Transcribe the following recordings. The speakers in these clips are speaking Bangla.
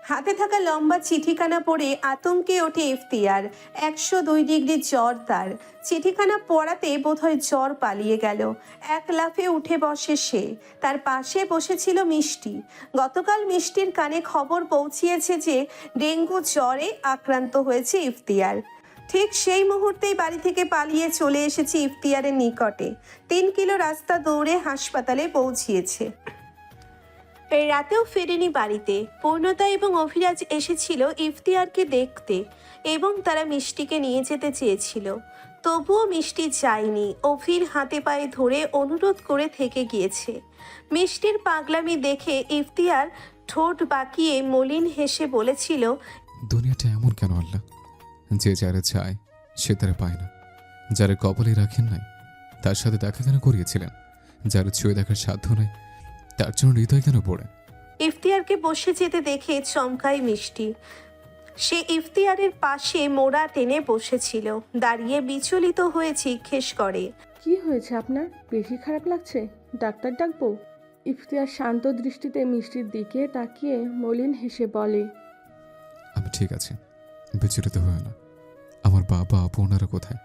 হাতে থাকা লম্বা চিঠিখানা পড়ে আতঙ্কে ওঠে ইফতিয়ার। 102 ডিগ্রি জ্বর তার। চিঠিখানা পড়াতে বোধহয় জ্বর পালিয়ে গেল। এক লাফে উঠে বসে সে। তার পাশে বসেছিল মিষ্টি। গতকাল মিষ্টির কানে খবর পৌঁছিয়েছে যে ডেঙ্গু জ্বরে আক্রান্ত হয়েছে ইফতিয়ার। ঠিক সেই মুহূর্তেই বাড়ি থেকে পালিয়ে চলে এসেছে ইফতিয়ারের নিকটে। 3 কিলো রাস্তা দৌড়ে হাসপাতালে পৌঁছিয়েছে। এই রাতেও ফেরেনি বাড়িতে। পূর্ণতা এবং অভিরাজ এসেছিল ইফতিয়ারকে দেখতে এবং তারা মিষ্টিকে নিয়ে যেতে চেয়েছিল। তবুও মিষ্টি যায়নি। অভির হাতে পায়ে ধরে অনুরোধ করে থেকে গিয়েছে। মিষ্টির পাগলামি দেখে ইফতিয়ার ঠোঁট বাঁকিয়ে মলিন হেসে বলেছিল, দুনিয়াটা এমন কেন আল্লাহ, যে যারা চায় সে তারা পায় না। যারা কপালে রাখেন নাই তার সাথে দেখা কেন করিয়েছিলেন? যারা ছুঁয়ে দেখার সাধ্য নেই তার জন্য হৃদয় কেন পড়ে? ইফতিয়ারকে বসে যেতে দেখে চমকায় মিষ্টি। সে ইফতিয়ারের পাশে মোড়া টেনে বসেছিল। দাঁড়িয়ে বিচলিত হয়ে জিজ্ঞেস করে, কি হয়েছে আপনার? বেশি খারাপ লাগছে? ডাক্তার ডাকবো? ইফতিয়ার শান্ত দৃষ্টিতে মিষ্টির দিকে তাকিয়ে মলিন হেসে বলে, আমি ঠিক আছে, বিচলিত হয়ে না। আমার বাবা আপু ওনারা কোথায়?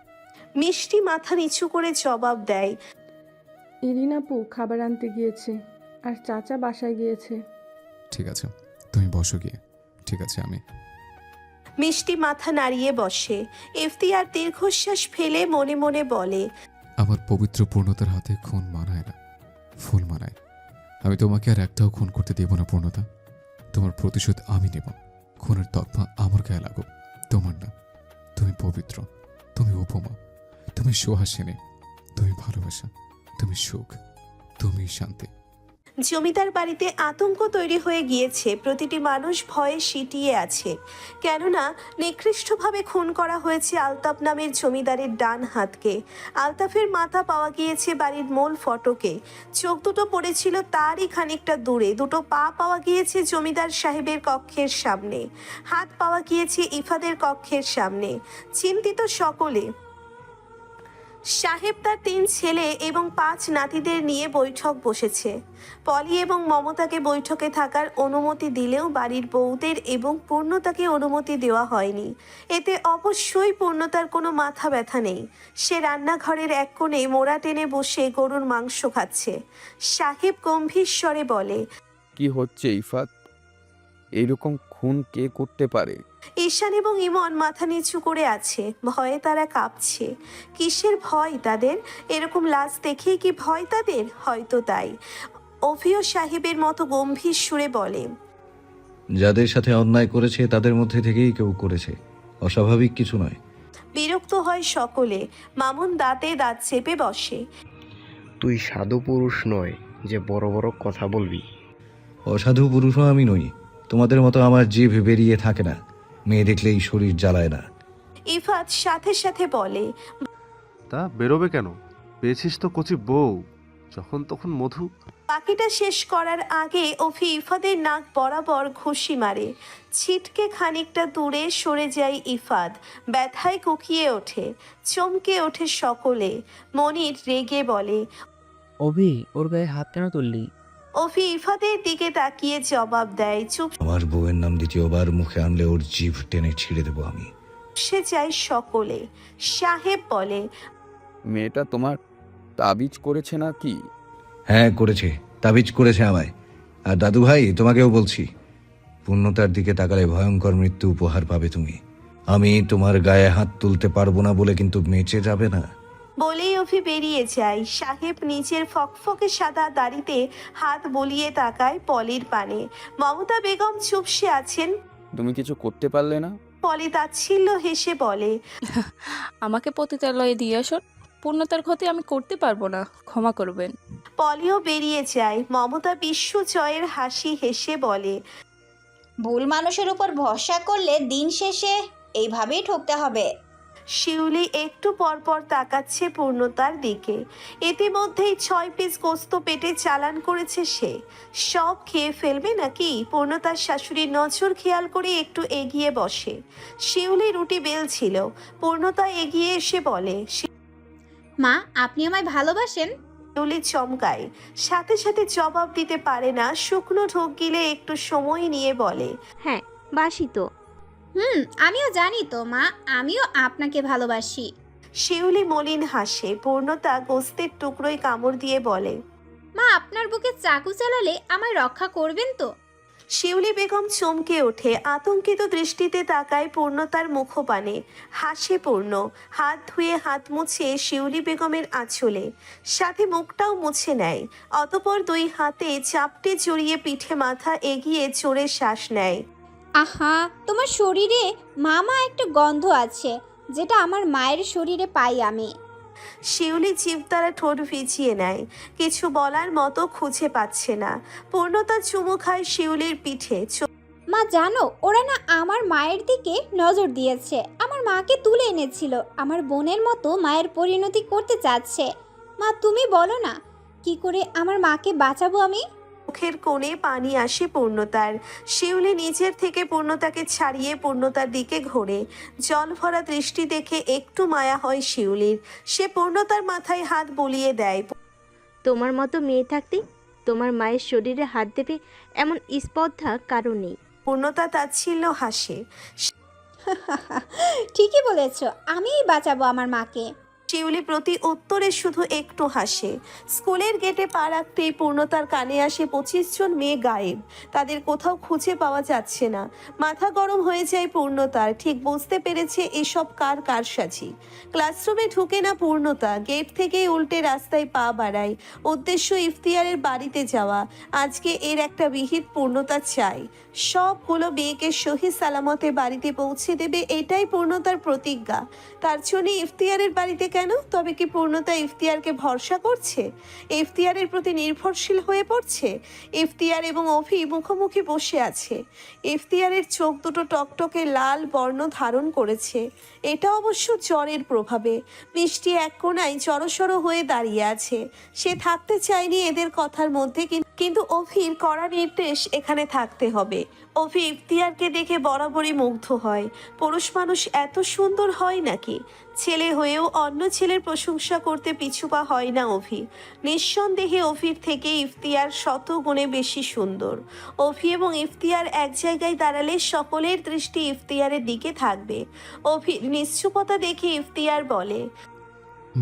মিষ্টি মাথা নিচু করে জবাব দেয়, ইরিন আপু খাবার আনতে গিয়েছে, আর চাচা বাসায় গিয়েছে। ঠিক আছে, তুমি বসো গিয়ে। ঠিক আছে আমি। মিষ্টি মাথা নাড়িয়ে বসে। ইফতিয়ার দীর্ঘশ্বাস ফেলে মনে মনে বলে, আমার পবিত্র পূর্ণতার হাতে খুন মানায় না, ফুল মানায়। আমি তোমাকে আর একটাও খুন করতে দেব না পূর্ণতা। তোমার প্রতিশোধ আমি নেব। খুনের তকমা আমার গায়ে লাগুক, তোমার না। তুমি পবিত্র, তুমি উপমা, তুমি সুহাসিনী, তুমি ভালোবাসা, তুমি সুখ, তুমি শান্তি। জমিদার বাড়িতে আতঙ্ক তৈরি হয়ে গিয়েছে। প্রতিটি মানুষ ভয়ে সিটিয়ে আছে। কেননা নিকৃষ্টভাবে খুন করা হয়েছে আলতাফ নামের জমিদারের ডান হাতকে। আলতাফের মাথা পাওয়া গিয়েছে বাড়ির মূল ফটকে। চোখ দুটো পড়েছিল তারই খানিকটা দূরে। দুটো পা পাওয়া গিয়েছে জমিদার সাহেবের কক্ষের সামনে। হাত পাওয়া গিয়েছে ইফাদের কক্ষের সামনে। চিন্তিত সকলে। সাহেব তার 3 ছেলে এবং 5 নাতিদের নিয়ে বৈঠক বসেছে। পলি এবং মমতাকে বৈঠকে থাকার অনুমতি দিলেও বাড়ির বউদের এবং পূর্ণতাকে অনুমতি দেওয়া হয়নি। এতে অবশ্যই পূর্ণতার কোনো মাথা ব্যথা নেই। সে রান্নাঘরের এক কোণে মোড়া টেনে বসে গরুর মাংস খাচ্ছে। সাহেব গম্ভীর স্বরে বলে, কি হচ্ছে ইফাত? এইরকম খুন কে করতে পারে? ঈশান এবং ইমন মাথা নিচু করে আছে। ভয়ে তারা কাঁপছে। কিসের ভয় তাদের? এরকম লাশ দেখেই কি ভয় তাদের? হয়তো তাই। অভিও সাহেবের মতো গম্ভীর সুরে বলে, যাদের সাথে অন্যায় করেছে তাদের মধ্যে থেকেই কেউ করেছে, অস্বাভাবিক কিছু নয়। বিরক্ত হয় সকলে। মামুন দাঁতে দাঁত চেপে বসে। তুই সাধু পুরুষ নয় যে বড় বড় কথা বলবি। অসাধু পুরুষও আমি নই। তোমাদের মতো আমার জিভ বেরিয়ে থাকে না। মেয়ে দেখলেই শরীর জ্বালায় না। ইফাত সাথে সাথে বলে, তা বেরোবে কেন? পেয়েছিস তো কচি বউ, যখন তখন মধু। বাকিটা শেষ করার আগে অভি ইফাদের নাক বরাবর ঘুষি মারে। ছিটকে খানিকটা দূরে সরে যায় ইফাদ। ব্যথায় কুকিয়ে ওঠে। চমকে ওঠে সকলে। মনির রেগে বলে, অভি, ওর গায়ে হাত কেন তুললি? অভি ইফাদের দিকে তাকিয়ে জবাব দেয়, চুপ আমার বউয়ের নাম দ্বিতীয়বার মুখে আনলে ওর জিভ টেনে ছিঁড়ে দেবো আমি। সে যায় সকলে। সাহেব বলে, মেয়েটা তোমার তাবিজ করেছে না কি? হ্যাঁ করেছে, তাবিজ করেছে আমায়। আর দাদু ভাই তোমাকেও বলছি, পূর্ণতার দিকে তাকালে ভয়ঙ্কর মৃত্যু উপহার পাবে তুমি। আমি তোমার গায়ে হাত তুলতে পারবো না বলে কিন্তু বেঁচে যাবে না। বলেই অভি বেরিয়ে যায়। সাহেব নিচের ফকফকে সাদা দাড়িতে হাত বুলিয়ে তাকায় পলির পানে। মমতা বেগম চুপসে আছেন। তুমি কিছু করতে পারলে না? পলি তাচ্ছিল্য হেসে বলে, আমাকে পতিতালয়ে দিয়ে আসুন। পূর্ণতার ক্ষতি আমি করতে পারবো না, ক্ষমা করবেন। পলিও বেরিয়ে যায়। মমতা বিশ্ব জয়ের হাসি হেসে বলে, ভুল মানুষের উপর ভরসা করলে দিন শেষে এইভাবেই ঠকতে হবে। শিউলি একটু পরপর তাকাচ্ছে পূর্ণতার দিকে। ইতিমধ্যেই 6 পিস গোস্ত পেটে চালান করেছে সে। সব খেয়ে ফেলবে নাকি? পূর্ণতার শাশুড়ির নজর খেয়াল করে একটু এগিয়ে বসে। শিউলি রুটি বেলছিল। পূর্ণতা এগিয়ে এসে বলে, মা, আপনি আমায় ভালোবাসেন? শিউলি চমকায়। সাথে সাথে জবাব দিতে পারে না। শুকনো ঢোক গিলে একটু সময় নিয়ে বলে, হ্যাঁ, বাসি তো। আমিও জানি তো মা, আমিও আপনাকে ভালোবাসি। শিউলি মলিন হাসে। পূর্ণতা গোস্তের টুকরোয় কামড় দিয়ে বলে, মা, আপনার বুকে চাকু চালালে আমায় রক্ষা করবেন তো? শিউলি বেগম চমকে ওঠে। আতঙ্কিত দৃষ্টিতে তাকায় পূর্ণতার মুখপানে। হাসে পূর্ণ। হাত ধুয়ে হাত মুছে শিউলি বেগমের আঁচলে, সাথে মুখটাও মুছে নেয়। অতপর দুই হাতে চাপটে জড়িয়ে পিঠে মাথা এগিয়ে জোরে শ্বাস নেয়। আহা, তোমার শরীরে মামা একটা গন্ধ আছে, যেটা আমার মায়ের শরীরে পাই আমি। শিউলি জিভ দ্বারা ঠোঁট ভিজিয়ে নেয়। কিছু বলার মতো খুঁজে পাচ্ছে না। পূর্ণতা চুমু খায় শিউলির পিঠে। মা জানো, ওরা না আমার মায়ের দিকে নজর দিয়েছে। আমার মাকে তুলে এনেছিল, আমার বোনের মতো মায়ের পরিণতি করতে চাচ্ছে। মা, তুমি বলো না, কি করে আমার মাকে বাঁচাবো আমি? মুখের কোণে পানি আসে পূর্ণতার। শিউলি নিজের থেকে পূর্ণতাকে ছাড়িয়ে পূর্ণতার দিকে ঘোরে। জল ভরা দৃষ্টি দেখে একটু মায়া হয় শিউলির। সে পূর্ণতার মাথায় হাত বুলিয়ে দেয়। তোমার মতো মেয়ে থাকতে তোমার মায়ের শরীরে হাত দেবে এমন স্পর্ধা কারো নেই। পূর্ণতা তাচ্ছিল্য হাসে। ঠিকই বলেছো, আমিই বাঁচাবো আমার মাকে। শিউলি প্রতি উত্তরে শুধু একটু হাসে। স্কুলের গেটে পা রাখতেই পূর্ণতার কানে আসে 25 জন মেয়ে গায়েব। তাদের কোথাও খুঁজে পাওয়া যাচ্ছে না। মাথা গরম হয়ে যায় পূর্ণতার। ঠিক বুঝতে পেরেছে এসব কার কারসাজি। ক্লাসরুমে ঢুকে না পূর্ণতা। গেট থেকেই উল্টে রাস্তায় পা বাড়ায়। উদ্দেশ্য ইফতিয়ারের বাড়িতে যাওয়া। আজকে এর একটা বিহিত পূর্ণতা চাই। সবগুলো মেয়েকে সহি সালামতে বাড়িতে পৌঁছে দেবে, এটাই পূর্ণতার প্রতিজ্ঞা। তার জন্য ইফতিয়ারের বাড়িতে কেন? তবে কি পূর্ণতা ইফতিয়ারকে ভরসা করছে? ইফতিয়ারের প্রতি নির্ভরশীল হয়ে পড়ছে? ইফতিয়ার এবং অভি মুখোমুখি বসে আছে। ইফতিয়ারের চোখ দুটো টকটকে লাল বর্ণ ধারণ করেছে। এটা অবশ্য জ্বরের প্রভাবে। মিষ্টি এক কোণায় জড়সড় হয়ে দাঁড়িয়ে আছে। সে থাকতে চায়নি এদের কথার মধ্যে, কিন্তু অভির কড়া নির্দেশ এখানে থাকতে হবে। অভি ইফতিয়ারকে দেখে বরাবরই মুগ্ধ হয়। পুরুষ মানুষ এত সুন্দর হয় নাকি? ছেলে হয়েও অন্য ছেলের প্রশংসা করতে পিছুপা হয় না অভি। নিঃসন্দেহে অভির থেকে ইফতিয়ার শত গুণে বেশি সুন্দর। অভি এবং ইফতিয়ার এক জায়গায় দাঁড়ালে সকলের দৃষ্টি ইফতিয়ারের দিকে থাকবে। অভির নিশ্চুপতা দেখে ইফতিয়ার বলে,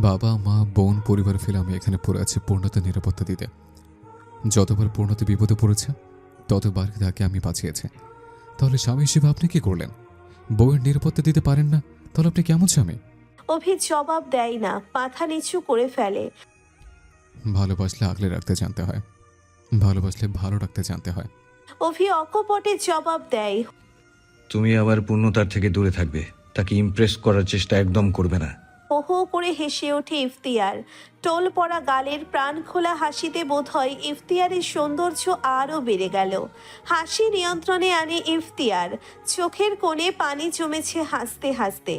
বাবা মা বোন পরিবার ফেলে আমি এখানে পড়ে আছি পূর্ণতা নিরাপত্তা দিতে। যতবার পূর্ণতা বিপদে পড়েছে ততবার তাকে আমি বাঁচিয়েছি। তাহলে স্বামী হিসেবে আপনি কি করলেন? বউয়ের নিরাপত্তা দিতে পারেন না, তাহলে আপনি কেমন স্বামী? অভি জবাব দেয় না, মাথা নিচু করে ফেলে। ভালোবাসলে আগলে রাখতে জানতে হয়, ভালোবাসলে ভালো রাখতে জানতে হয়। অভি অকপটে জবাব দেয়, তুমি আবার পূর্ণতার থেকে দূরে থাকবে। তাকে ইমপ্রেস করার চেষ্টা একদম করবে না। হো হো করে হেসে ওঠে ইফতিয়ার। টোল পড়া গালের প্রাণ খোলা হাসিতে বোধহয় ইফতিয়ারের সৌন্দর্য আরও বেড়ে গেল। হাসি নিয়ন্ত্রণে আনে ইফতিয়ার। চোখের কোণে পানি জমেছে হাসতে হাসতে।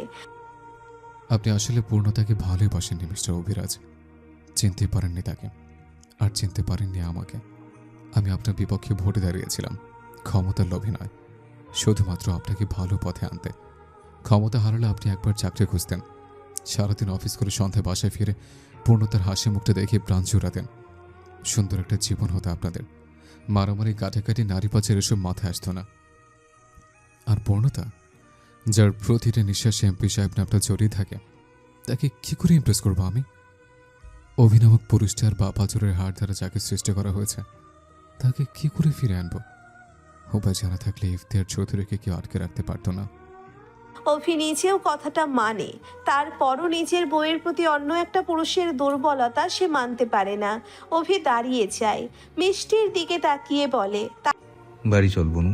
আপনি আসলে পূর্ণতাকে ভালোবাসেননি মিস্টার অভিরাজ। চিনতে পারেননি তাকে, আর চিনতে পারেননি আমাকে। আমি আপনার বিপক্ষে ভোটে দাঁড়িয়েছিলাম, ক্ষমতার লোভে নয়, শুধুমাত্র আপনাকে ভালো পথে আনতে। ক্ষমতা হারালে আপনি একবার চাকরি খুঁজতেন, সারাদিন অফিস করে সন্ধ্যায় বাসায় ফিরে পূর্ণতার হাসি মুখটা দেখে প্রাণ জুড়াতেন। সুন্দর একটা জীবন হতো আপনাদের। মারামারি কাটাকাটি নারী পাচার এসব মাথায় আসতো না। আর পূর্ণতা, যার প্রতিটা নিঃশ্বাসে এমপি সাহেব নামটা জড়িয়ে থাকে, তাকে কি করে ইমপ্রেস করবো আমি? অভিনবক পুরুষটার বা পাঁচরের হাড় দ্বারা যাকে সৃষ্টি করা হয়েছে, তাকে কি করে ফিরে আনবো? উপায় জানা থাকলে ইফতিয়ার চৌধুরীকে কেউ আটকে রাখতে পারতো না। অভি নিজেও কথাটা মানে। তারপরও নিজের বইয়ের প্রতি অন্য একটা পুরুষের দুর্বলতা সে মানতে পারে না। অভি দাঁড়িয়ে যায়, মিষ্টির দিকে তাকিয়ে বলে, বাড়ি চল বনু।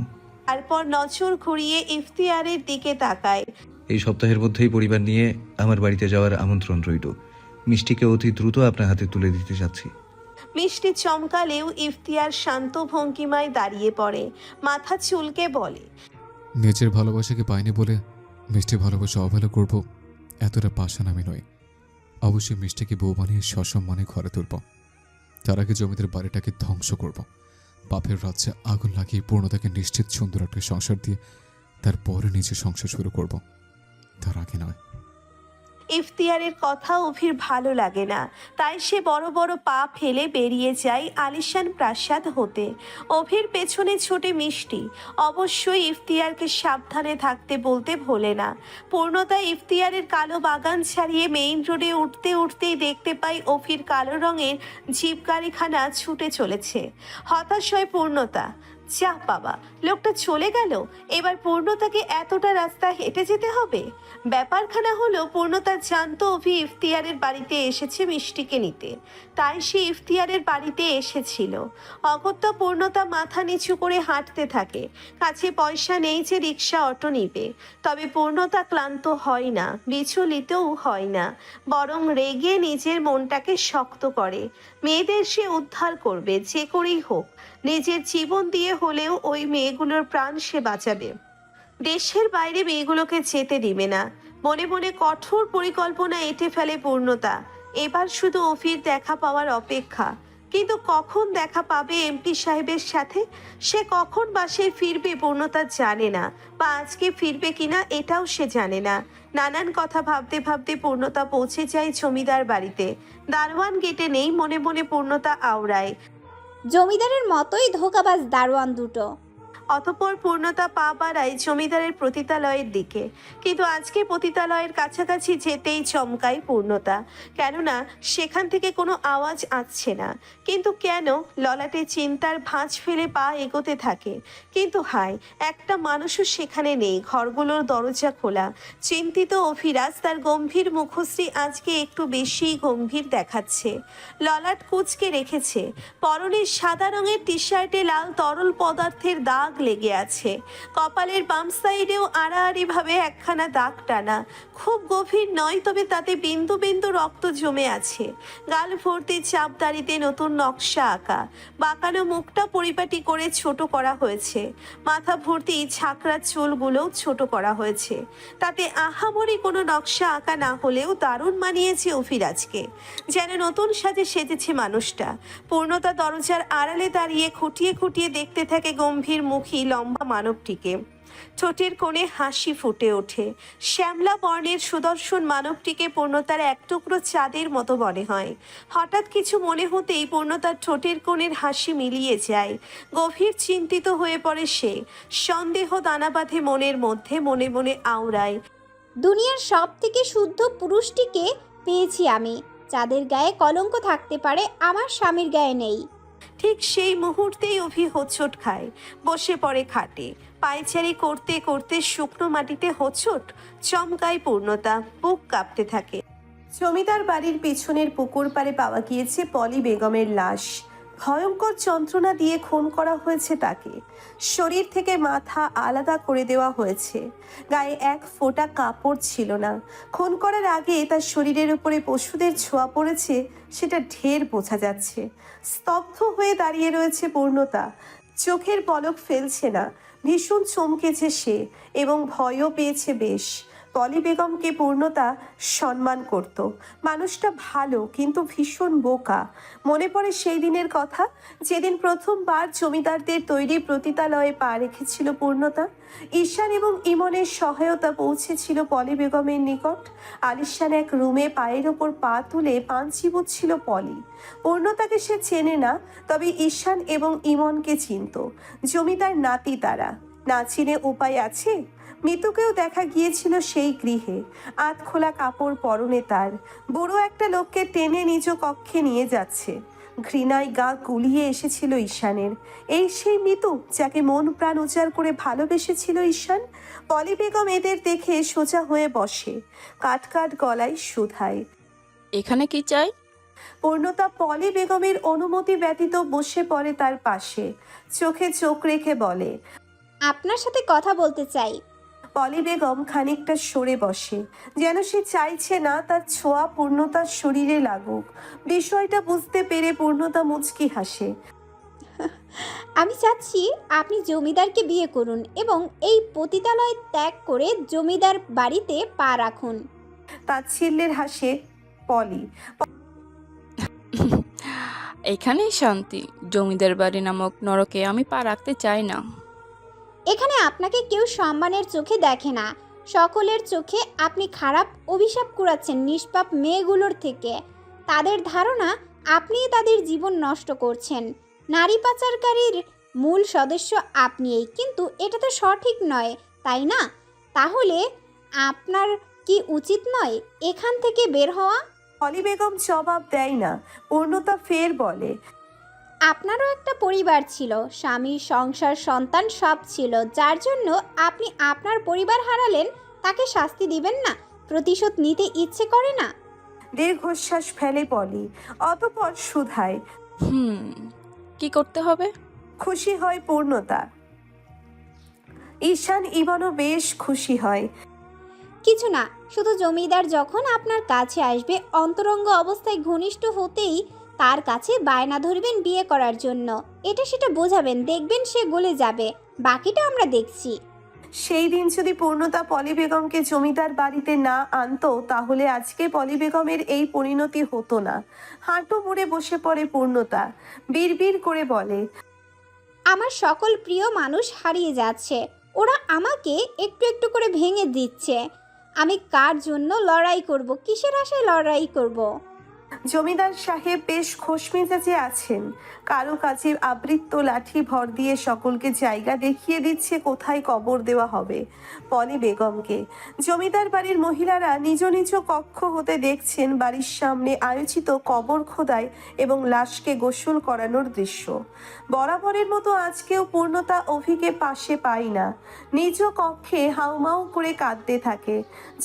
তারপর নজর ঘুরিয়ে ইফতিয়ারের দিকে তাকায়। এই সপ্তাহের মধ্যেই পরিবার নিয়ে আমার বাড়িতে যাওয়ার আমন্ত্রণ রইল। মিষ্টিকে অতি দ্রুত আপনার হাতে তুলে দিতে চাচ্ছি। মিষ্টি চমকালেও ইফতিয়ার শান্ত ভঙ্গিমায় দাঁড়িয়ে পড়ে। মাথা চুলকে বলে, নিজের ভালোবাসাকে পাইনি বলে মিষ্টি ভালোবাসা অবহেলা করব, এতটা পাষাণ আমি নই। অবশ্যই মিষ্টিকে বউ বানিয়ে সসম্মানে ঘরে তুলব। তার আগে জমিদার বাড়িটাকে ধ্বংস করব। বাপের রাজ্যে আগুন লাগিয়ে পূর্ণতাকে নিশ্চিত সুন্দর একটা সংসার দিয়ে তারপরে নিজের সংসার শুরু করব, তার আগে নয়। ইফতিয়ারের কথা অভির ভালো লাগে না, তাই সে বড় বড় পা ফেলে বেরিয়ে যায় আলিশান প্রাসাদ হতে। অভির পেছনে ছোটে মিষ্টি অবশ্যই ইফতিয়ারকে সাবধানে থাকতে বলতে ভোলে না। পূর্ণতা ইফতিয়ারের কালো বাগান ছাড়িয়ে মেইন রোডে উঠতে উঠতেই দেখতে পাই অভির কালো রঙের জিপ গাড়িখানা ছুটে চলেছে। হতাশ হয় পূর্ণতা। যা বাবা, লোকটা চলে গেল, এবার পূর্ণতাকে এতটা রাস্তা হেঁটে যেতে হবে। ব্যাপারখানা হলো পূর্ণতা জানতো অভি ইফতিয়ারের বাড়িতে এসেছে মিষ্টিকে নিতে, তাই সে ইফতিয়ারের বাড়িতে এসেছিল। অগত্যা পূর্ণতা মাথা নিচু করে হাঁটতে থাকে। কাছে পয়সা নেই যে রিক্সা অটো নিবে, তবে পূর্ণতা ক্লান্ত হয় না, বিচলিতও হয় না, বরং রেগে নিজের মনটাকে শক্ত করে। মেয়েদের সে উদ্ধার করবে, যে করেই হোক, নিজের জীবন দিয়ে হলেও ওই মেয়েগুলোর প্রাণ সে বাঁচাবে। দেশের বাইরে মেয়েগুলোকে যেতে দিবে না। মনে মনে কঠোর পরিকল্পনা এঁটে ফেলে পূর্ণতা। এবার শুধু অফির দেখা পাওয়ার অপেক্ষা। কিন্তু কখন দেখা পাবে এমপি সাহেবের সাথে, সে কখন বাসায় ফিরবে পূর্ণতা জানে না, বা আজকে ফিরবে কিনা এটাও সে জানে না। নানান কথা ভাবতে ভাবতে পূর্ণতা পৌঁছে যায় জমিদার বাড়িতে। দারোয়ান গেটে নেই, মনে মনে পূর্ণতা আওড়ায়। জমিদারের মতোই ধোঁকাবাজ দারোয়ান দুটো। অতঃপর পূর্ণতা পা বাড়ায় জমিদারের পতিতালয়ের দিকে। কিন্তু আজকে পতিতালয়ের কাছাকাছি যেতেই চমকায় পূর্ণতা, কেননা সেখান থেকে কোনো আওয়াজ আসছে না। কিন্তু কেন? ললাটে চিন্তার ভাঁজ ফেলে পা এগোতে থাকে। কিন্তু হায়, একটা মানুষও সেখানে নেই। ঘরগুলোর দরজা খোলা। চিন্তিত অভিরাজ তার গম্ভীর মুখশ্রী আজকে একটু বেশিই গম্ভীর দেখাচ্ছে। ললাট কুঁচকে রেখেছে। পরনে সাদা রঙের টি শার্টে লাল তরল পদার্থের দাগ লেগে আছে। কপালের বাম সাইডেও আড়াআড়িভাবে একখানা দাগ টানা। খুব গভীর নয়, তবে তাতে বিন্দু বিন্দু রক্ত জমে আছে। গাল ভর্তি চাপদাড়িতে নতুন নকশা আঁকা। বাঁকানো মুখটা পরিপাটি করে ছোট করা হয়েছে। মাথা ভর্তি ঝাঁকড়া চুলগুলোও ছোট করা হয়েছে। তাতে আহামরি কোনো নকশা আঁকা না হলেও দারুণ মানিয়েছে অভিরাজকে। যেন নতুন সাজে সেজেছে মানুষটা। পূর্ণতা দরজার আড়ালে দাঁড়িয়ে খুঁটিয়ে খুঁটিয়ে দেখতে থাকে গম্ভীর মুখী লম্বা মানবটিকে। ঠোঁটের কোণে হাসি ফুটে ওঠে। শ্যামলা বর্ণের সুদর্শন মানবটিকে পূর্ণতার এক টুকরো চাঁদের মতো মনে হয়। হঠাৎ কিছু মনে হতেই পূর্ণতার ঠোঁটের কোণের হাসি মিলিয়ে যায়। গভীর চিন্তিত হয়ে পড়ে সে। সন্দেহ দানা বাঁধে মনের মধ্যে, মনে মনে আওড়ায়, দুনিয়ার সব থেকে শুদ্ধ পুরুষটিকে পেয়েছি আমি, যাদের গায়ে কলঙ্ক থাকতে পারে আমার স্বামীর গায়ে নেই। ঠিক সেই মুহূর্তেই অভি হোঁচট খায়। বসে পড়ে খাটে। পায়চারি করতে করতে শুকনো মাটিতে হোঁচট। চমকায় পূর্ণতা, বুক কাঁপতে থাকে। জমিদার বাড়ির পেছনের পুকুর পাড়ে পাওয়া গিয়েছে পলি বেগমের লাশ। ভয়ঙ্কর যন্ত্রণা দিয়ে খুন করা হয়েছে তাকে। শরীর থেকে মাথা আলাদা করে দেওয়া হয়েছে। গায়ে এক ফোঁটা কাপড় ছিল না। খুন করার আগে তার শরীরের উপরে পশুদের ছোঁয়া পড়েছে, সেটা ঢের বোঝা যাচ্ছে। স্তব্ধ হয়ে দাঁড়িয়ে রয়েছে পূর্ণতা। চোখের পলক ফেলছে না। ভীষণ চমকেছে সে এবং ভয়ও পেয়েছে বেশ। পলি বেগমকে পূর্ণতা সম্মান করত। মানুষটা ভালো, কিন্তু ভীষণ বোকা। মনে পড়ে সেই দিনের কথা, যেদিন প্রথমবার জমিদারদের তৈরি পতিতালয়ে পা রেখেছিল পূর্ণতা। ঈশান এবং ইমনের সহায়তা পৌঁছেছিল পলি বেগমের নিকট। আলিশান এক রুমে পায়ের ওপর পা তুলে পান চিবুচ্ছিল পলি। পূর্ণতাকে সে চেনে না, তবে ঈশান এবং ইমনকে চিনত। জমিদার নাতি তারা, না চিনে উপায় আছে? মৃতকেও দেখা গিয়েছিল সেই গৃহে। আধখোলা কাপড় পরনে তার। বুড়ো একটা লোককে টেনে নিজ কক্ষে নিয়ে যাচ্ছে। ঘৃণায় গা গুলিয়ে এসেছিল ঈশানের। এই সেই মৃত্যু যাকে মন প্রাণ উজাড় করে ভালোবেসেছিল ঈশান। পলি বেগম এদের দেখে সোজা হয়ে বসে, কাট কাট গলায় শুধায়, এখানে কি চাই? পূর্ণতা পলি বেগমের অনুমতি ব্যতীত বসে পড়ে তার পাশে। চোখে চোখ রেখে বলে, আপনার সাথে কথা বলতে চাই। পলি বেগম খানিকটা সরে বসে, যেন সে চাইছে না তার ছোঁয়া পূর্ণতার শরীরে লাগুক। বিষয়টা বুঝতে পেরে পূর্ণতা মুচকি হাসে। আমি চাচ্ছি আপনি জমিদারকে বিয়ে করুন এবং এই পতিতালয় ত্যাগ করে জমিদার বাড়িতে পা রাখুন। তাচ্ছিল্যের হাসে পলি। এখানেই শান্তি। জমিদার বাড়ি নামক নরকে আমি পা রাখতে চাই না। এখানে আপনাকে কেউ সম্মানের চোখে দেখে না। সকলের চোখে আপনি খারাপ অভিশাপ কুড়াচ্ছেন নিষ্পাপ মেয়েগুলোর থেকে। তাদের ধারণা আপনিই তাদের জীবন নষ্ট করছেন। নারী পাচারকারীর মূল সদস্য আপনিই, কিন্তু এটা তো সঠিক নয়, তাই না? তাহলে আপনার কি উচিত নয় এখান থেকে বের হওয়া? পলি বেগম জবাব দেয় না। পূর্ণতা ফের বলে, আপনারও একটা পরিবার ছিল, স্বামী, সংসার, সন্তান সব ছিল। যার জন্য আপনি আপনার পরিবার হারালেন, তাকে শাস্তি দিবেন না? প্রতিশোধ নিতে ইচ্ছে করে না? দীর্ঘশ্বাস ফেলে পলি, অতঃপর শুধায়। কি করতে হবে? খুশি হয় পূর্ণতা। ঈশান ইভানও বেশ খুশি হয়। কিছু না, শুধু জমিদার যখন আপনার কাছে আসবে, অন্তরঙ্গ অবস্থায় ঘনিষ্ঠ হতেই তার কাছে বায়না ধরবেন বিয়ে করার জন্য। এটা সেটা বোঝাবেন, দেখবেন সে গলে যাবে। বাকিটা আমরা দেখছি। সেই দিন যদি পূর্ণতা পলি বেগমকে জমিদার বাড়িতে না আনতো, তাহলে আজকে পলি বেগমের এই পরিণতি হতো না। হাঁটু মুড়ে বসে পড়ে পূর্ণতা, বিড়বিড় করে বলে, আমার সকল প্রিয় মানুষ হারিয়ে যাচ্ছে। ওরা আমাকে একটু একটু করে ভেঙে দিচ্ছে। আমি কার জন্য লড়াই করব? কিসের আশায় লড়াই করব? জমিদার সাহেব বেশ খোশমেজাজে আছেন। কারো কাছে আবৃত্ত লাঠি ভর দিয়ে সকলকে জায়গা দেখিয়ে দিচ্ছে কোথায় কবর দেওয়া হবে পলি বেগমকে। জমিদার বাড়ির মহিলারা নিজ নিজ কক্ষ হতে দেখছেন বাড়ির সামনে আয়োজিত কবর খোদাই এবং লাশকে গোসল করানোর দৃশ্য। বরাবরের মতো আজকেও পূর্ণতা অভিকে পাশে পায় না। নিজ কক্ষে হাউমাউ করে কাঁদতে থাকে।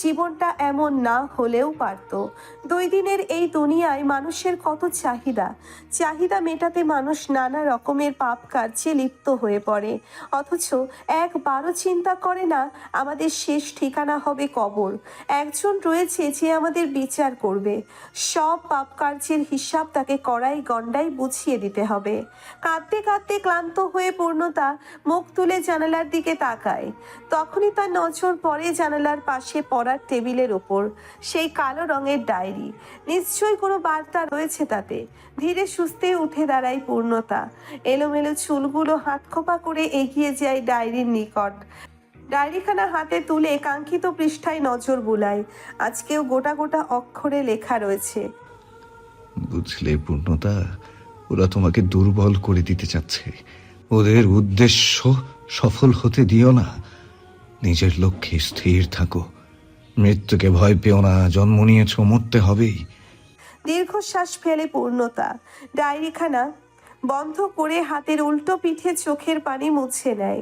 জীবনটা এমন না হলেও পারত। 2 দিনের এই দুনিয়ায় মানুষের কত চাহিদা মেটাতে মানুষ নানা রকমের পাপ কার্যে লিপ্ত হয়ে পড়ে, অথচ একবারও চিন্তা করে না আমাদের শেষ ঠিকানা হবে কবর। একজন রয়েছে যে আমাদের বিচার করবে। সব পাপ কার্যের হিসাব তাকে কড়াই গন্ডাই বুঝিয়ে দিতে হবে। কাঁদতে কাঁদতে ক্লান্ত হয়ে পূর্ণতা মুখ তুলে জানালার দিকে তাকায়। তখনই তার নজর পড়ে জানালার পাশে পড়ার টেবিলের ওপর সেই কালো রঙের ডায়েরি। নিশ্চয়ই কোনো বার্তা রয়েছে তাতে। ধীরে সুস্থে উঠে দাঁড়ায় পূর্ণতা। এলোমেলো চুলগুলো হাতখোপা করে এগিয়ে যায় ডায়েরির নিকট। ডায়েরিখানা হাতে তুলে কাঙ্ক্ষিত পৃষ্ঠায় নজর বুলায়। আজকেও গোটা গোটা অক্ষরে লেখা রয়েছে, বুঝলে পূর্ণতা, ওরা তোমাকে দুর্বল করে দিতে চাচ্ছে। ওদের উদ্দেশ্য সফল হতে দিও না। নিজের লক্ষ্যে স্থির থাকো। মৃত্যুকে ভয় পেও না। জন্ম নিয়েছ, মরতে হবেই। দীর্ঘশ্বাস ফেলে পূর্ণতা ডায়েরিখানা বন্ধ করে হাতের উল্টো পিঠে চোখের পানি মুছে নেয়।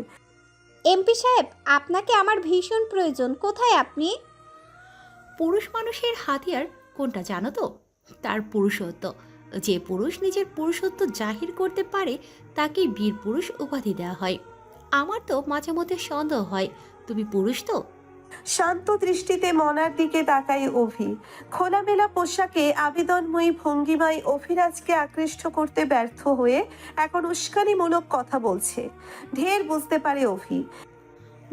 এমপি সাহেব, আপনাকে আমার ভীষণ প্রয়োজন। কোথায় আপনি? পুরুষ মানুষের হাতিয়ার কোনটা জানো তো? তার পুরুষত্ব। যে পুরুষ নিজের পুরুষত্ব জাহির করতে পারে তাকে বীর পুরুষ উপাধি দেওয়া হয়। আমার তো মাঝে মধ্যে সন্দেহ হয় তুমি পুরুষ তো। শান্ত দৃষ্টিতে মনার দিকে তাকায় অভি। খোলামেলা পোশাকে আবেদনময়ী ভঙ্গিমায় অভিরাজকে আকৃষ্ট করতে ব্যর্থ হয়ে এখন উস্কানিমূলক কথা বলছে। ঢের বুঝতে পারে অভি।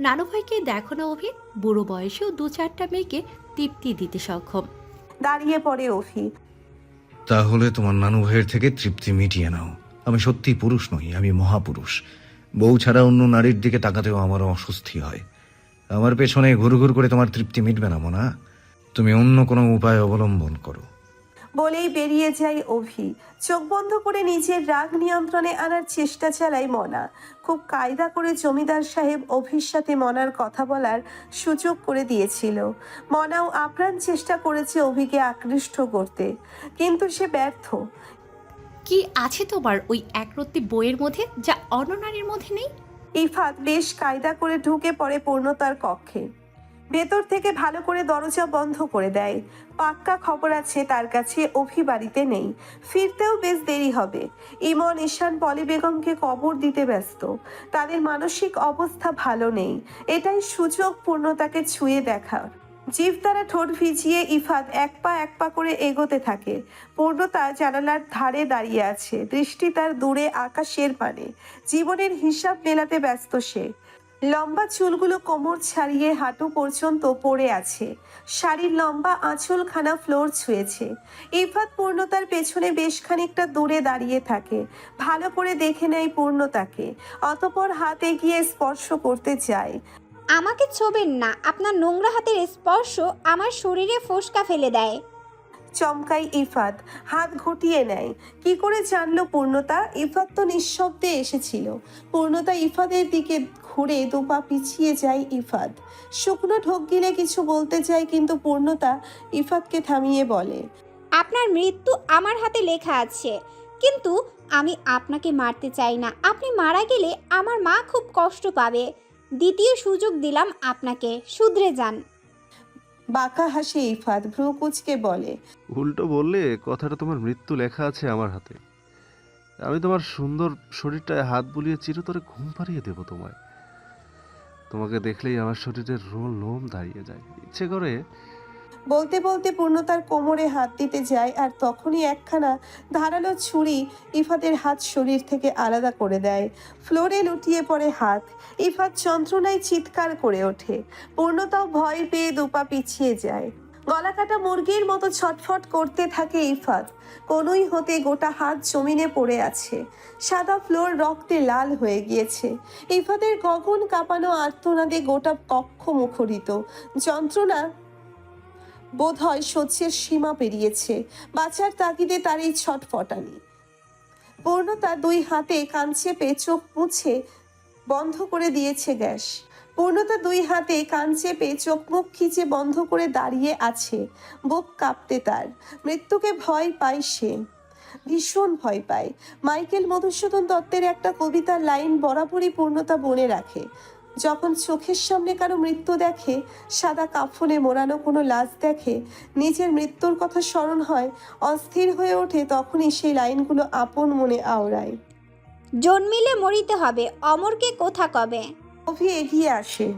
নানু ভাইকে দেখো না অভি, বুড়ো বয়সেও 2-4টা মেয়েকে তৃপ্তি দিতে সক্ষম। দাঁড়িয়ে পড়ে অভি। তাহলে তোমার নানু ভাইয়ের থেকে তৃপ্তি মিটিয়ে নাও। আমি সত্যি পুরুষ নই, আমি মহাপুরুষ। বউ ছাড়া অন্য নারীর দিকে তাকাতেও আমার অস্বস্তি হয়। আমার পেছনে ঘুরঘুর করে তোমার তৃপ্তি মিটবে না মনা। তুমি অন্য কোনো উপায় অবলম্বন করো। বলেই বেরিয়ে যায় অভি। চোখ বন্ধ করে নিজের রাগ নিয়ন্ত্রণে আনার চেষ্টা চালায় মনা। খুব কায়দা করে জমিদার সাহেব অভির সাথে মনার কথা বলার সুযোগ করে দিয়েছিল। মনাও আপ্রাণ চেষ্টা করেছে অভিকে আকৃষ্ট করতে, কিন্তু সে ব্যর্থ। কি আছে তোমার ওই একরত্তি বইয়ের মধ্যে যা অন্য নারীর মধ্যে নেই? ইফাত বেশ কায়দা করে ঢুকে পড়ে পূর্ণতার কক্ষে। ভেতর থেকে ভালো করে দরজা বন্ধ করে দেয়। পাক্কা খবর আছে তার কাছে অভি বাড়িতে নেই। ফিরতেও বেশ দেরি হবে। ইমন, ঈশান পলি বেগমকে কবর দিতে ব্যস্ত। তাদের মানসিক অবস্থা ভালো নেই। এটাই সুযোগ পূর্ণতাকে ছুঁয়ে দেখার। জিভ দ্বারা ঠোঁট ভিজিয়ে ইফাত এক পা করে এগোতে থাকে। পূর্ণতা জানালার ধারে দাঁড়িয়ে আছে, দৃষ্টি তার দূরে আকাশের পানে। জীবনের হিসাব মেলাতে ব্যস্ত সে। লম্বা চুলগুলো কোমর ছাড়িয়ে হাঁটু পর্যন্ত পড়ে আছে। শাড়ির লম্বা আঁচলখানা ফ্লোর ছুঁয়েছে। ইফাত পূর্ণতার পেছনে বেশ খানিকটা দূরে দাঁড়িয়ে থাকে। ভালো করে দেখে নেয় পূর্ণতাকে, অতঃপর হাত এগিয়ে স্পর্শ করতে যায়। আমাকে ছোবেন না, আপনার নোংরা হাতের স্পর্শ আমার শরীরে ফোসকা ফেলে দেয়। চমকাই ইফাত, হাত ঘটিয়ে নেয়। কি করে জানলো পূর্ণতা? ইফাত তো নিঃশব্দে এসেছিল। পূর্ণতা ইফাদের দিকে ঘুরে দুপা পিছিয়ে যায় ইফাত। শুকনো ঢোক গিলে কিছু বলতে চায়, কিন্তু পূর্ণতা ইফাতকে থামিয়ে বলে, আপনার মৃত্যু আমার হাতে লেখা আছে, কিন্তু আমি আপনাকে মারতে চাই না। আপনি মারা গেলে আমার মা খুব কষ্ট পাবে। দ্বিতীয় সুযোগ দিলাম আপনাকে, শুধরে যান। বাঁকা হাসে ইফাত, ভ্রু কুচকে বলে, উল্টো বললে কথাটা তোমার মৃত্যু লেখা আছে আমার হাতে। আমি তোমার সুন্দর শরীরটায় হাত বুলিয়ে চিরতরে ঘুম পাড়িয়ে দেবো তোমায়। তোমাকে দেখলেই আমার শরীরের লোম দাঁড়িয়ে যায়, ইচ্ছে করে। বলতে বলতে পূর্ণতার কোমরে হাত দিতে যায়, আর তখনই একখানা ধারালো ছুরি ইফাতের হাত শরীর থেকে আলাদা করে দেয়। ফ্লোরে লুটিয়ে পড়ে হাত। ইফাত যন্ত্রণায় চিৎকার করে ওঠে। পূর্ণতাও ভয় পেয়ে দুপা পিছিয়ে যায়। গলা কাটা মুরগির মতো ছটফট করতে থাকে ইফাত। কোনোই হতে গোটা হাত জমিনে পড়ে আছে। সাদা ফ্লোর রক্তে লাল হয়ে গিয়েছে। ইফাতের গগন কাঁপানো আর্তনাদে গোটা কক্ষ মুখরিত। যন্ত্রণা বোধহয় সহ্যের সীমা পেরিয়েছে। বাঁচার তাগিদে তার এই ছটফটানি। পূর্ণতা দুই হাতে কান চেপে চোখ মুছে বন্ধ করে দিয়েছে গ্যাস। পূর্ণতা দুই হাতে কান চেপে চোখ মুখ খিচে বন্ধ করে দাঁড়িয়ে আছে। বুক কাঁপতে তার। মৃত্যুকে ভয় পায় সে, ভীষণ ভয় পায়। মাইকেল মধুসূদন দত্তের একটা কবিতার লাইন বরাবরই পূর্ণতা মনে রাখে। যখন চোখের সামনে কারো মৃত্যু দেখে, সাদা কাফনে মোড়ানো কোনো লাশ দেখে, নিজের মৃত্যুর কথা স্মরণ হয়, অস্থির হয়ে ওঠে, তখনই সেই লাইনগুলো আপন মনে আওড়ায়। জন্মিলে মরিতে হবে, অমরকে কোথা কবে। অভি এগিয়ে আসে।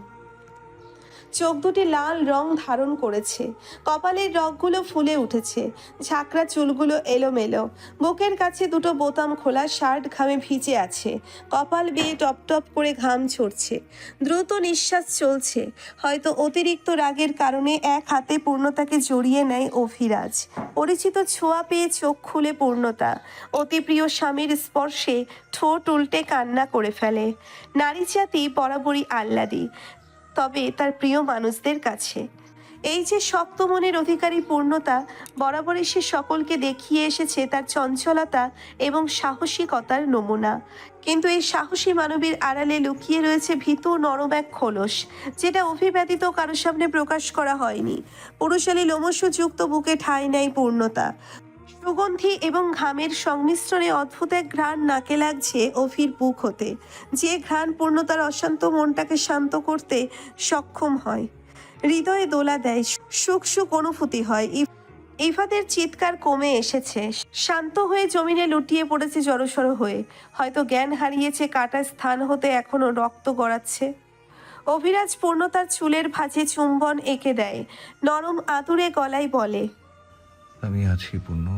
চোখ দুটি লাল রং ধারণ করেছে। কপালের রগগুলো ফুলে উঠেছে। ঝাঁকড়া চুলগুলো এলোমেলো। বুকের কাছে দুটো বোতাম খোলা, শার্ট ঘামে ভিজে আছে। কপাল বেয়ে টপ টপ করে ঘাম ঝরছে। দ্রুত নিঃশ্বাস চলছে। হয়তো অতিরিক্ত রাগের কারণে এক হাতে পূর্ণতাকে জড়িয়ে নেয় অভিরাজ। পরিচিত ছোঁয়া পেয়ে চোখ খুলে পূর্ণতা। অতি প্রিয় স্বামীর স্পর্শে ঠোঁট উল্টে কান্না করে ফেলে। নারী জাতি বরাবরই আহ্লাদী, তবে তার প্রিয় মানুষদের কাছে। এই যে শক্ত মনের অধিকারী পূর্ণতা, বরাবরই সে সকলকে দেখিয়ে এসেছে তার চঞ্চলতা এবং সাহসিকতার নমুনা। কিন্তু এই সাহসী মানবীর আড়ালে লুকিয়ে রয়েছে ভীতু নরম এক খোলস, যেটা অভিব্যতীত কারোর সামনে প্রকাশ করা হয়নি। পুরুষালী লোমশযুক্ত বুকে ঠাঁই নেয় পূর্ণতা। সুগন্ধি এবং ঘামের সংমিশ্রণে অদ্ভুত এক ঘ্রাণ নাকে লাগছে অভির বুক হতে, যে ঘ্রাণ পূর্ণতার অশান্ত মনটাকে শান্ত করতে সক্ষম হয়। হৃদয়ে দোলা দেয়, সুখ সুখ অনুভূতি হয়। ইফাদের চিৎকার কমে এসেছে। শান্ত হয়ে জমিনে লুটিয়ে পড়েছে জড়সড় হয়ে। হয়তো জ্ঞান হারিয়েছে, কাটা স্থান হতে এখনো রক্ত গড়াচ্ছে। অভিরাজ পূর্ণতার চুলের ভাঁজে চুম্বন এঁকে দেয়। নরম আতুরে গলায় বলে, আমি আছি পূর্ণ,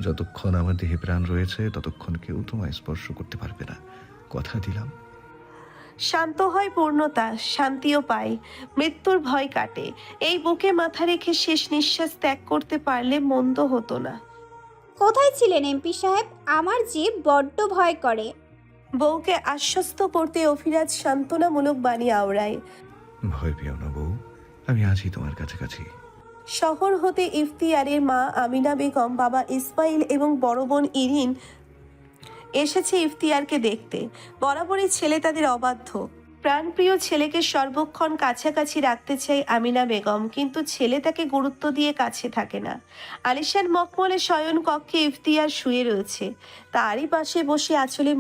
যতক্ষণ আমার দেহে প্রাণ রয়েছে ততক্ষণ কেউ তোমায় স্পর্শ করতে পারবে না, কথা দিলাম। শান্ত হয় পূর্ণতা, শান্তিও পায়। মৃত্যুর ভয় কাটে। এই বুকে মাথা রেখে শেষ নিঃশ্বাস ত্যাগ করতে পারলে মন্দ হতো না। কোথায় ছিলেন এমপি সাহেব? আমার যে বড্ড ভয় করে। বউকে আশ্বস্ত করতে অভিরাজ সান্ত্বনামূলক বাণী আওড়ায়। ভয় পেও না বউ, আমি আছি তোমার কাছাকাছি। শহর হতে ইফতিয়ারের মা আমিনা বেগম, বাবা ইসমাইল এবং বড় বোন ইরিন এসেছে ইফতিয়ারকে দেখতে। বরাবরই ছেলে তাদের অবাধ্য। প্রাণপ্রিয় ছেলেকে সর্বক্ষণ কাছাকাছি রাখতে চায় আমিনা বেগম, কিন্তু ছেলে তাকে গুরুত্ব দিয়ে কাছে থাকে না। আলিশান মখমলে শয়ন কক্ষে ইফতিয়ার শুয়ে রয়েছে। তারই পাশে বসে আঁচলে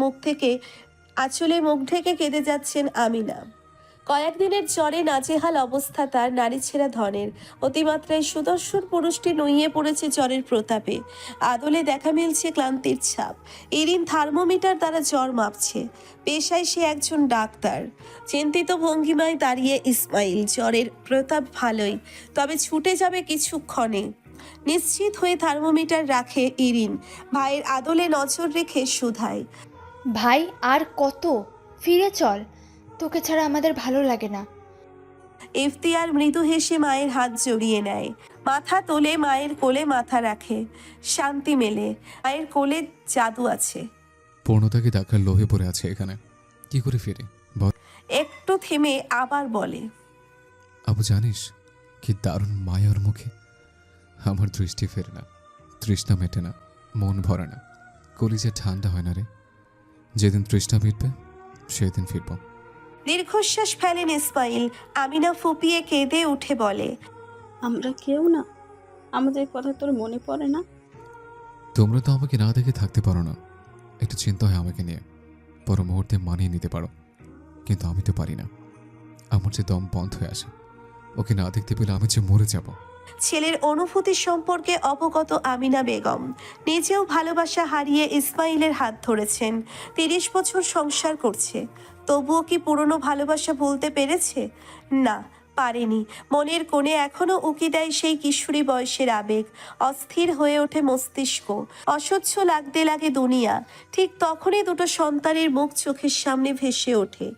মুখ ঢেকে কেঁদে যাচ্ছেন আমিনা। কয়েকদিনের জ্বরে নাজেহাল অবস্থা তার, নারী ছেঁড়া ধনের। অতিমাত্রায় সুদর্শন পুরুষটি নুইয়ে পড়েছে জ্বরের প্রতাপে। আদলে দেখা মিলছে ক্লান্তির ছাপ। ইরিন থার্মোমিটার দ্বারা জ্বর মাপছে। পেশায় সে একজন ডাক্তার। চিন্তিত ভঙ্গিমায় দাঁড়িয়ে ইসমাইল। জ্বরের প্রতাপ ভালোই, তবে ছুটে যাবে কিছুক্ষণে। নিশ্চিত হয়ে থার্মোমিটার রাখে ইরিন। ভাইয়ের আদলে নজর রেখে শুধায়, ভাই আর কত? ফিরে চল, তোকে ছাড়া আমাদের ভালো লাগে না। ইফতিয়ার মৃদু হেসে মায়ের হাত জড়িয়ে নেয়। মাথা তোলে, মায়ের কোলে মাথা রাখে। শান্তি মেলে। মায়ের কোলে জাদু আছে। পূর্ণতাকে দেখার লোভে পড়ে আছে এখানে, কি করে ফিরে? একটু থেমে আবার বলে, আবু জানিস কি দারুণ মায়ার মুখে। আমার দৃষ্টি ফেরে না, তৃষ্ণা মেটে না, মন ভরে না, কলিজে ঠান্ডা হয় না রে। যেদিন তৃষ্ণা মিটবে সেদিন ফিরব। দীর্ঘশ্বাস ফেলেন ইসমাইল। আমিনা ফুপিয়ে কেঁদে উঠে বলে, আমরা কেউ না, আমাদের কথা তোর মনে পড়ে না? তোমরা তো আমাকে না দেখে থাকতে পারো না। একটু চিন্তা হয় আমাকে নিয়ে, পর মুহূর্তে মানিয়ে নিতে পারো, কিন্তু আমি তো পারি না। আমার যে দম বন্ধ হয়ে আসে, ওকে না দেখতে পেলে আমি যে মরে যাব। ছেলের অনুভূতি সম্পর্কে অবগত আমিনা বেগম নিজেও ভালোবাসা হারিয়ে ইসমাইলের হাত ধরেছেন। 30 বছর সংসার করছে, তবুও কি পুরনো ভালোবাসা ভুলতে পেরেছে? না, পারেনি। মনের কোণে এখনো উকি দেয় সেই কিশোরী বয়সের আবেগ। অস্থির হয়ে ওঠে মস্তিষ্ক, অসহ্য লাগতে লাগে দুনিয়া। ঠিক তখনই দুটো সন্তানের মুখ চোখের সামনে ভেসে ওঠে।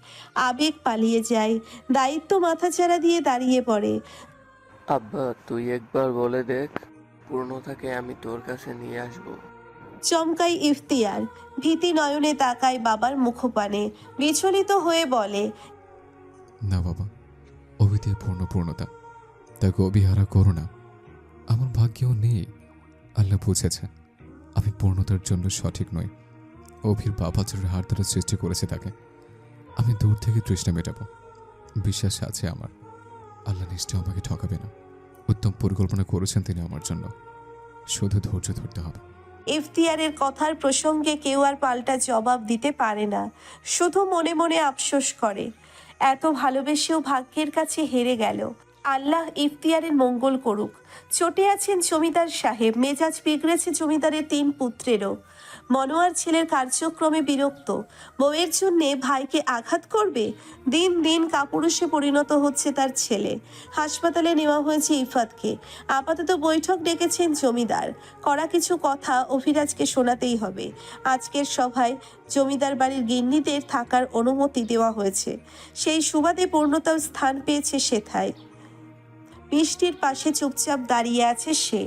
আবেগ পালিয়ে যায়, দায়িত্ব মাথাচাড়া দিয়ে দাঁড়িয়ে পড়ে। আব্বা, তুই একবার বলে দেখ, পূর্ণতাকে আমি তোর কাছে নিয়ে আসবো। চমকাই ইফতিয়ার, ভীতি নয়নে তাকায় বাবার মুখপানে, বিচলিত হয়ে বলে, না বাবা, অভিতে পূর্ণতা, তাকে অবিহারা করো না। আমার ভাগ্যেও নেই। আল্লাহ বুঝেছে আমি পূর্ণতার জন্য সঠিক নই। অভির বাবা চোরের হাত ধরে সৃষ্টি করেছে তাকে। আমি দূর থেকে তৃষ্ণা মেটাবো, বিশ্বাস আছে আমার। আল্লাহ নিশ্চয় আমাকে ঠকাবে না। উত্তম পরিকল্পনা করেছেন তিনি আমার জন্য, শুধু ধৈর্য ধরতে হবে। ইফতিয়ারের কথার প্রসঙ্গে কেউ আর পাল্টা জবাব দিতে পারে না, শুধু মনে মনে আফসোস করে এত ভালোবেসেও ভাগ্যের কাছে হেরে গেল। আল্লাহ ইফতিয়ারের মঙ্গল করুক। চটে আছেন জমিদার সাহেব, মেজাজ বিগড়েছে জমিদারের 3 পুত্রেরও। মনোয়ার ছেলের কার্যক্রমে বিরক্ত, বউয়ের জন্যে ভাইকে আঘাত করবে। দিন দিন কাপুরুষে পরিণত হচ্ছে তার ছেলে। হাসপাতালে নেওয়া হয়েছে ইফাতকে। আপাতত বৈঠক ডেকেছেন জমিদার। কড়া কিছু কথা অভিরাজকে শোনাতেই হবে। আজকের সভায় জমিদার বাড়ির গিন্নিদের থাকার অনুমতি দেওয়া হয়েছে। সেই সুবাদে পূর্ণতাও স্থান পেয়েছে সেথায়। মিষ্টির পাশে চুপচাপ দাঁড়িয়ে আছে সে,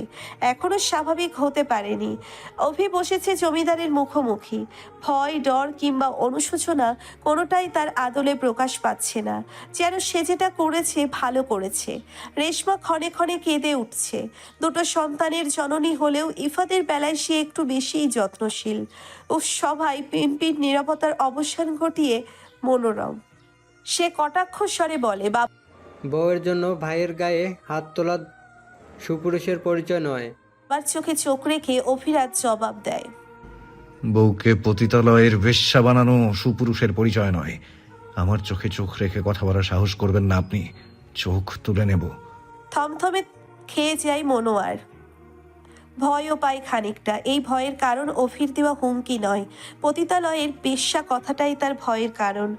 এখনো স্বাভাবিক হতে পারেনি। অভি বসেছে জমিদারের মুখোমুখি। ভয়, ডর কিংবা অনুশোচনা কোনোটাই তার আদলে প্রকাশ পাচ্ছে না। যেন সে যেটা করেছে ভালো করেছে। রেশমা ক্ষণে ক্ষণে কেঁদে উঠছে। দুটো সন্তানের জননী হলেও ইফাতের বেলায় সে একটু বেশিই যত্নশীল। ও সবাই পিনপিন নীরবতার অবসান ঘটিয়ে মনোরম সে কটাক্ষ স্বরে বলে, বউয়ের জন্য ভাইয়ের গায়ে হাত তোলা সুপুরুষের পরিচয় নয়। বাবার চোখে চোখ রেখে অভিরাজ জবাব দেয়, বউকে পতিতালয়ের বেশ্যা বানানো সুপুরুষের পরিচয় নয়। আমার চোখে চোখ রেখে কথা বলার সাহস করবেন না আপনি, চোখ তুলে নেব। থমথমে খেয়ে যায় মনোয়ার। ভয়ও পায় খানিকটা। এই ভয়ের কারণ অভির দেওয়া হুমকি নয়, পতিতালয়ের বেশ্যা কথাটাই তার ভয়ের কারণ।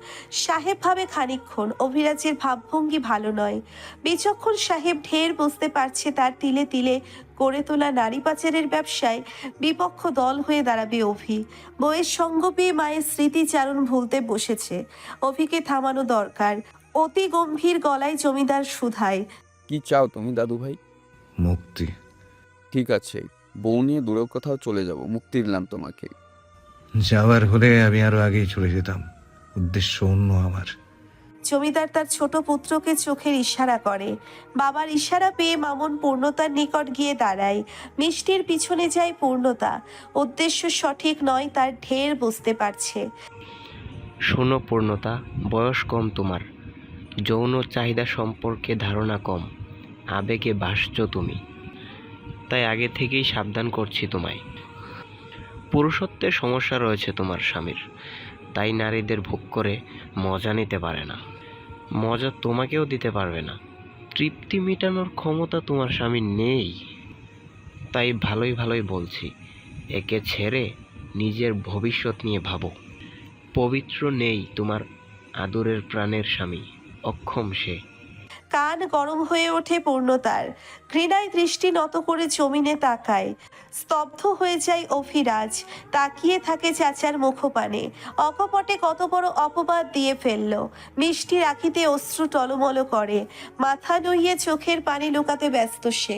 সাহেব ভাবে খানিকক্ষণ অভিরাজের ভাবভঙ্গি ভালো নয়। বিচক্ষণ সাহেব ঢের বুঝতে পারছে তার তিলে তিলে গড়ে তোলা নারী পাচারের ব্যবসায় বিপক্ষ দল হয়ে দাঁড়াবে অভি। বইয়ের সঙ্গ পেয়ে মায়ের স্মৃতিচারণ ভুলতে বসেছে। অভিকে থামানো দরকার। অতি গম্ভীর গলায় জমিদার শুধায়, কি চাও তুমি দাদু ভাই? মুক্তি। ঠিক আছে, বউ নিয়ে দূরেও কোথাও চলে যাব, মুক্তি দিলাম তোমাকে। যাওয়ার হলে আমি আরো আগেই চলে যেতাম, উদ্দেশ্য অন্য আমার। জমিদার তার ছোট পুত্রকে চোখের ইশারা করে। বাবার ইশারা পেয়ে মামুন পূর্ণতার নিকট গিয়ে দাঁড়ায়। মিষ্টির পিছনে যায় পূর্ণতা। উদ্দেশ্য সঠিক নয় তার ঢের বুঝতে পারছে। শোনো পূর্ণতা, বয়স কম তোমার, যৌন চাহিদা সম্পর্কে ধারণা কম, আবেগে ভাসছ তুমি, তাই আগে থেকেই সাবধান করছি তোমায়। পুরুষত্বের সমস্যা রয়েছে তোমার স্বামীর, তাই নারীদের ভোগ করে মজা নিতে পারে না, মজা তোমাকেও দিতে পারবে না। তৃপ্তি মেটানোর ক্ষমতা তোমার স্বামীর নেই। তাই ভালোই ভালোই বলছি, একে ছেড়ে নিজের ভবিষ্যৎ নিয়ে ভাবো। পবিত্র নেই তোমার আদরের প্রাণের স্বামী, অক্ষম সে। কান গরম হয়ে ওঠে পূর্ণতার। ঘৃণায় দৃষ্টি নত করে জমিনে তাকায়। স্তব্ধ হয়ে যায় অভিরাজ। তাকিয়ে থাকে চাচার মুখপানে। অকপটে কত বড় অপবাদ দিয়ে ফেলল। মিষ্টি রাখিতে অশ্রু টলমল করে। মাথা নুইয়ে চোখের পানি লুকাতে ব্যস্ত সে।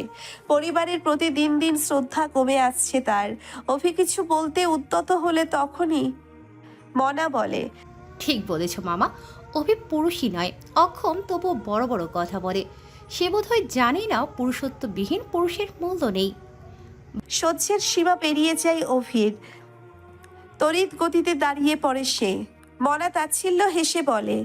পরিবারের প্রতি দিন দিন শ্রদ্ধা কমে আসছে তার। অভি কিছু বলতে উদ্যত হলে তখনই মনা বলে, ঠিক বলেছ মামা, অভি পুরুষই নয়, অক্ষম তবুও বড় বড় কথা বলে। সে বোধহয় জানেই না পুরুষত্ববিহীন পুরুষের মূল্য নেই। সহ্যের সীমা পেরিয়ে যায় অভির। তড়িৎ গতিতে দাঁড়িয়ে পড়ে সে। মনা তাচ্ছিল্য হেসে বলে,